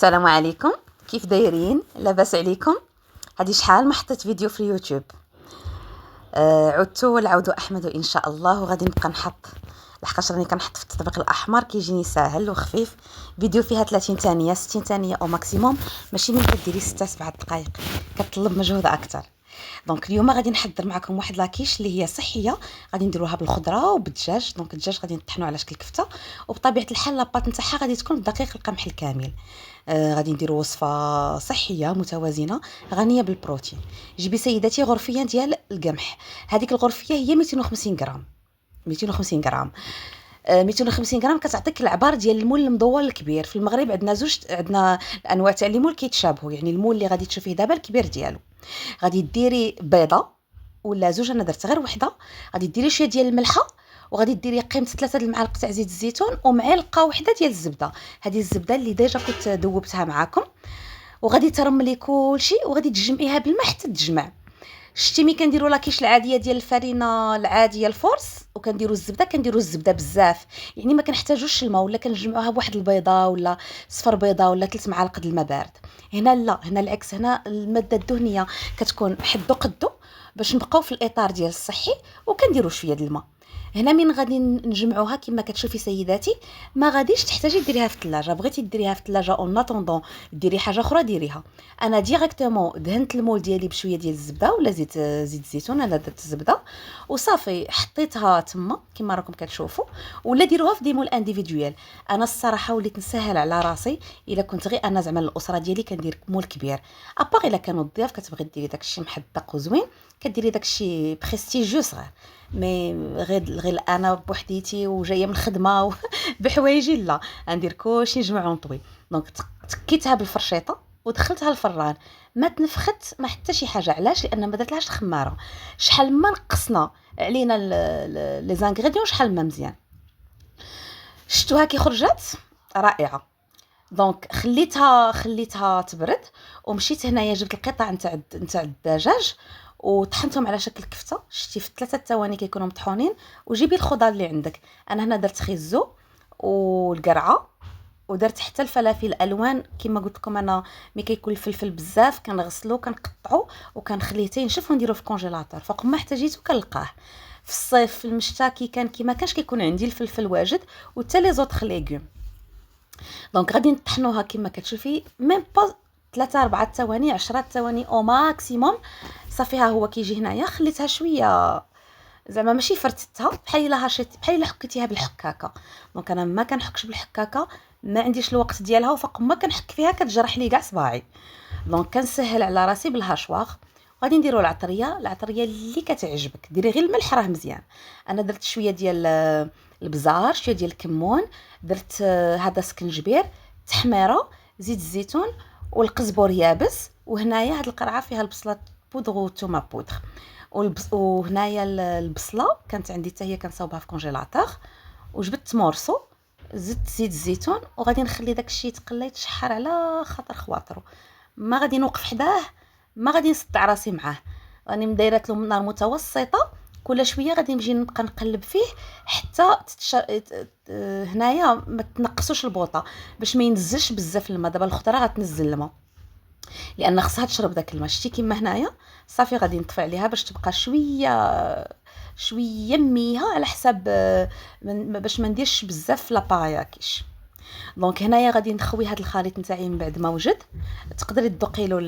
السلام عليكم. كيف دايرين؟ لاباس عليكم؟ هذه شحال ما حطيت فيديو في اليوتيوب. عدت والعود احمد ان شاء الله، وغادي نبقى نحط لحقاش راني كنحط في التطبيق الاحمر كيجيني ساهل وخفيف. فيديو فيها 30 ثانيه 60 ثانيه او ماكسيموم، ماشي ملي كديري 6 7 دقائق، كتطلب مجهود اكثر. دونك اليوم غادي نحضر معكم واحد لاكيش اللي هي صحيه، غادي نديروها بالخضره وبالدجاج. دونك الدجاج غادي نطحنوا على شكل كفته، وبطبيعه الحال لاباط نتاعها غادي تكون بدقيق القمح الكامل. غادي نديروا وصفه صحيه متوازنه غنيه بالبروتين. جيبي سيداتي غرفيه ديال القمح، هذيك الغرفيه هي 250 غرام. 250 غرام 250 غرام كتعطيك العبار ديال المول المدور الكبير. في المغرب عندنا عندنا انواع تاع المول كيتشابهوا، يعني المول اللي غادي تشوفيه دابا الكبير ديالو. غادي ديري بيضه ولا زوج، انا درت غير وحده. غادي ديري شويه ديال الملحه، وغادي ديري قيمه 3 المعالق تاع زيت الزيتون ومعلقه وحده ديال الزبده. هذه الزبده اللي ديجا كنت ذوبتها معاكم. وغادي ترملي كلشي وغادي تجمعيها بالماء حتى تجمع. شتي مي كنديروا لاكيش العاديه ديال الفرينه العاديه الفورس وكنديروا الزبده، كنديروا الزبده بزاف، يعني ما كنحتاجوش الماء، ولا كنجمعوها بواحد البيضه ولا صفر بيضه ولا 3 معالق د الماء بارد. هنا لا، هنا العكس، هنا الماده الدهنيه كتكون حدو قدو باش نبقاو في الاطار ديال الصحي، وكنديروا شويه د الماء. هنا من غادي نجمعوها كما كتشوفي سيداتي، ما غاديش تحتاجي ديريها في الثلاجه. بغيتي ديريها في الثلاجه اون اتوندون ديري حاجه اخرى ديريها. انا ديريكتومون دهنت المول ديالي بشويه ديال الزبده ولا زيت الزيتون. انا درت الزبده وصافي حطيتها تما كما راكم كتشوفوا، ولا ديروها في دي مول انديفيدويال. انا الصراحه وليت نسهل على راسي، الا كنت غير انا زعما الاسره ديالي كندير مول كبير. ابار الا كانوا الضياف كتبغي ديري داكشي محدق وزوين، كديري داكشي بريستيجيو صغير. مي غير انا بوحديتي وجايه من الخدمه بحوايجي، لا ندير كلشي نجمع ونطوي. دونك تكيتها بالفرشيطه ودخلتها الفران، ما تنفخت ما حتى شي حاجه. علاش؟ لان ما درتلهاش الخماره. شحال ما نقصنا علينا لي زانغريديون شحال ما مزيان. شفتوها كي خرجت رائعه. دونك خليتها تبرد، ومشيت هنايا جبت القطع نتاع الدجاج وطحنتهم على شكل كفته. شتي في 3 ثواني كيكونوا مطحونين. وجيبي الخضار اللي عندك. انا هنا درت خيزو والقرعه، ودرت حتى الفلافل الالوان كما قلت لكم. انا ملي كيكون الفلفل بزاف كنغسلو كنقطعو وكنخليه تينشف ونديرو في الكونجيلاتور، فوق ما احتاجيتو كنلقاه. في الصيف في المشتا كي ما كانش كيكون عندي الفلفل واجد وحتى لي زوطخ ليغوم. دونك غادي نطحنوها كما كتشوفي ميم با 3 4 ثواني 10 ثواني او ماكسيموم. صافي ها هو كيجي هنايا. خليتها شويه زعما ماشي فرتتها، بحال الا حكيتيها بالحكاكه. دونك انا ما كنحكش بالحكاكه، ما عنديش الوقت ديالها، وفوق ما كنحك فيها كتجرح لي كاع صباعي. دونك كنسهل على راسي بالهاشواغ. غادي نديروا العطريه اللي كتعجبك. ديري غير الملح راه مزيان. انا درت شويه ديال البزار، شويه ديال الكمون، درت هذا سكنجبير، تحميره، زيت الزيتون والقزبر يابس. وهنايا هاد القرعه فيها البصله بودغ والثومه بودغ. وهنايا البصله كانت عندي حتى هي كنصاوبها في كونجيلاتور، وجبت مورسو، زدت زيت الزيتون، وغادي نخلي داكشي يتقلى يتشحر على خاطر خواطرو. ما غادي نوقف حداه، ما غادي نصدع راسي معاه. راني مدايره له نار متوسطه، كل شويه غادي نجي نبقى نقلب فيه حتى هنايا ما تنقصوش البوطه باش ما ينزلش بزاف الماء. دابا الخضره غتنزل الماء لان خصها تشرب داك الماء. شتي كيما هنايا صافي غادي نطفي عليها باش تبقى شويه ميها على حساب باش ما نديرش بزاف لاباياكيش. دونك هنايا غادي نخوي هذا الخليط نتاعي من بعد ما وجد. تقدري تذوقي له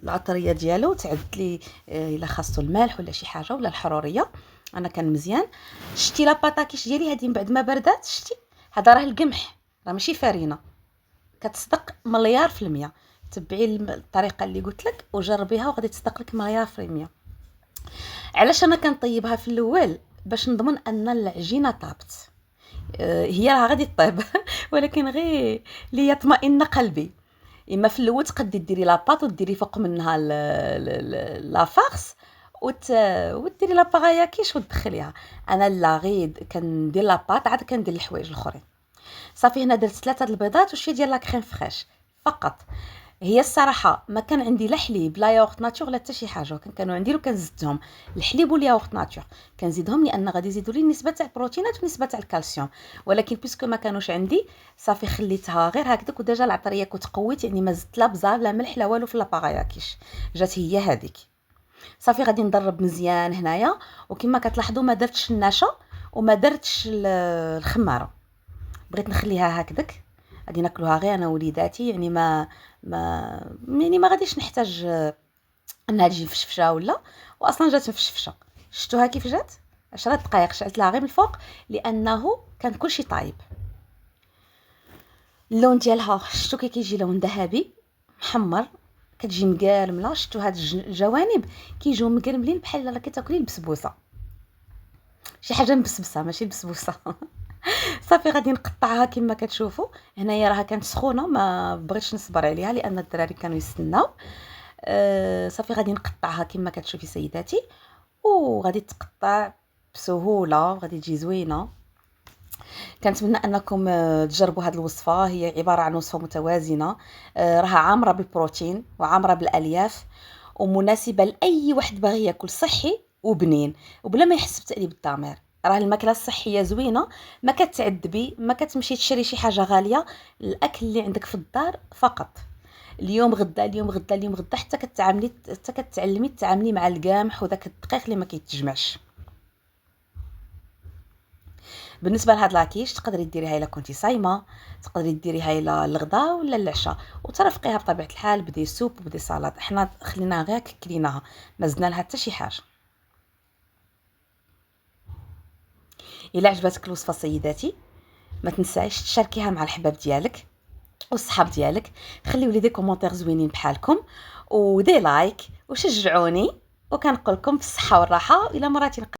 العطريه ديالو، تعد لي الا خاصو الملح ولا شي حاجه ولا الحروريه. انا كان مزيان. شتي لاباطاكيش ديالي هذه من بعد ما بردات، شتي هذا راه القمح، راه ماشي فرينه. كتصدق مليار في المية. تبعي الطريقه اللي قلت لك وجربيها وغادي تصدق لك مليار في المية. علاش انا كنطيبها في الاول؟ باش نضمن ان العجينه طابت. هي راه غادي طيب ولكن غير ليطمئن قلبي. اما في الاول تقدري ديري لاباط وديري فوق منها لا فارس وديري لاباغايا كيش وتدخليها. انا لا غير كندير لاباط عاد كندير الحوايج الاخرين. صافي هنا درت 3 البيضات وشويه ديال لا كريم فريش فقط. هي الصراحه ما كان عندي لا حليب لا ياغورت ناتور لا حتى شي حاجه، كانوا عندي لو كان زدتهم الحليب والياغورت ناتور كنزيدهم لان غادي يزيدوا لي النسبه تاع البروتينات والنسبه تاع الكالسيوم، ولكن بيسكو ما كانوش عندي صافي خليتها غير هكذاك، وديجا العطريه كنت قويت يعني ما زدت لا بزار لا ملح لا والو في لاباغايا كيش جات هي هذيك. صافي غادي ندرب مزيان هنايا، وكما كتلاحظوا ما درتش النشا وما درتش الخماره، بغيت نخليها هكذاك غادي ناكلوها غير انا ووليداتي، يعني ما غاديش نحتاج انها تجي مفشفشه ولا، واصلا جات مفشفشه. شفتوها كيف جات 10 دقائق شعلت لها غير من الفوق لانه كان كلشي طايب. اللون ديالها شفتو كي كيجي لون ذهبي محمر، كتجي مقالمله، شفتو هاد الجوانب كيجيو مقرملين بحال الا كتاكلي البسبوسه، شي حاجه مبسبسه ماشي البسبوسه. صافي غادي نقطعها كما كتشوفوا هنايا، راها كانت سخونه ما بغيتش نصبر عليها لان الدراري كانوا يستناو. صافي غادي نقطعها كما كتشوفي سيداتي، وغادي تقطع بسهوله وغادي تجي زوينه. كنتمنى انكم تجربوا هذه الوصفه، هي عباره عن وصفه متوازنه، راها عامره بالبروتين وعامره بالالياف ومناسبه لاي واحد باغي ياكل صحي وبنين وبلا ما يحس بتأنيب الضمير. راه الماكله الصحيه زوينه، ما كتعذبي، ما كتمشي تشري شي حاجه غاليه، الاكل اللي عندك في الدار فقط. اليوم غدا اليوم غدا اليوم غدا حتى كتعلمي تتعاملي مع القامح وداك الدقيق اللي ما كيتجمعش. بالنسبه لهاد لاكيش تقدري ديريها الا كنتي صايمه، تقدري ديريها الا الغداء ولا العشاء، وترافقيها بطبيعه الحال بدي سوب وبدي سلطه. حنا خليناها غير كليناها، ما زدنا لها حتى شي حاجه. الا عجبتك الوصفه سيداتي ما تنسايش تشاركيها مع الحباب ديالك والصحاب ديالك، خليو لي دي كومونتير زوينين بحالكم ودي لايك وشجعوني، وكنقول لكم في الصحه والراحه الى مرات